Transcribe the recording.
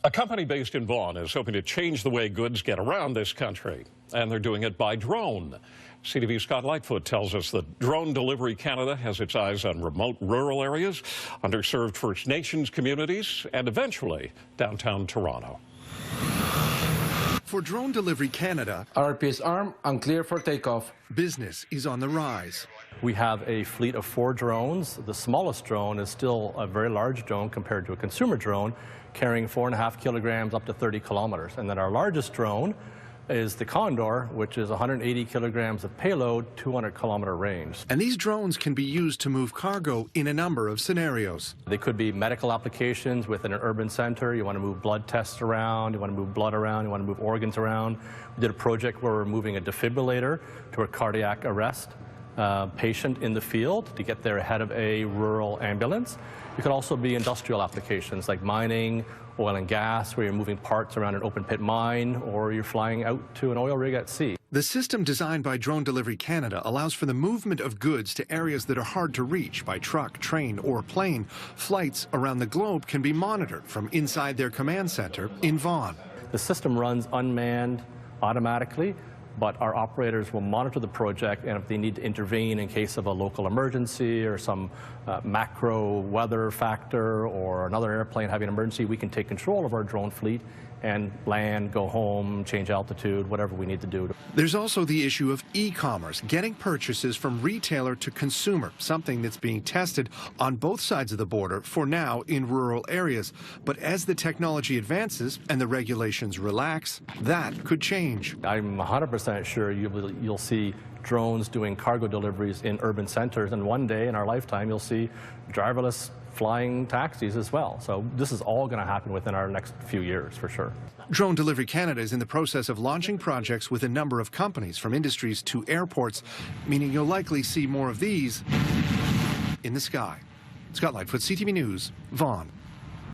A company based in Vaughan is hoping to change the way goods get around this country, and they're doing it by drone. CTV's Scott Lightfoot tells us that Drone Delivery Canada has its eyes on remote rural areas, underserved First Nations communities, and eventually downtown Toronto. For Drone Delivery Canada, RPS arm unclear for takeoff. Business is on the rise. We have a fleet of 4 drones. The smallest drone is still a very large drone compared to a consumer drone, carrying 4.5 kilograms up to 30 kilometers. And then our largest drone is the Condor, which is 180 kilograms of payload, 200-kilometer range. And these drones can be used to move cargo in a number of scenarios. They could be medical applications within an urban center. You want to move blood tests around, you want to move blood around, you want to move organs around. We did a project where we're moving a defibrillator to a cardiac arrest patient in the field to get there ahead of a rural ambulance. It could also be industrial applications like mining, oil and gas, where you're moving parts around an open pit mine, or you're flying out to an oil rig at sea. The system designed by Drone Delivery Canada allows for the movement of goods to areas that are hard to reach by truck, train, or plane. Flights around the globe can be monitored from inside their command center in Vaughan. The system runs unmanned automatically, but our operators will monitor the project, and if they need to intervene in case of a local emergency or some macro weather factor or another airplane having an emergency, we can take control of our drone fleet and land, go home, change altitude, whatever we need to do. There's also the issue of e-commerce, getting purchases from retailer to consumer, something that's being tested on both sides of the border for now in rural areas. But as the technology advances and the regulations relax, that could change. I'm 100% sure you'll see drones doing cargo deliveries in urban centers, and one day in our lifetime you'll see driverless flying taxis as well. So this is all going to happen within our next few years, for sure. Drone Delivery Canada is in the process of launching projects with a number of companies, from industries to airports, meaning you'll likely see more of these in the sky. Scott Lightfoot, CTV News, Vaughan.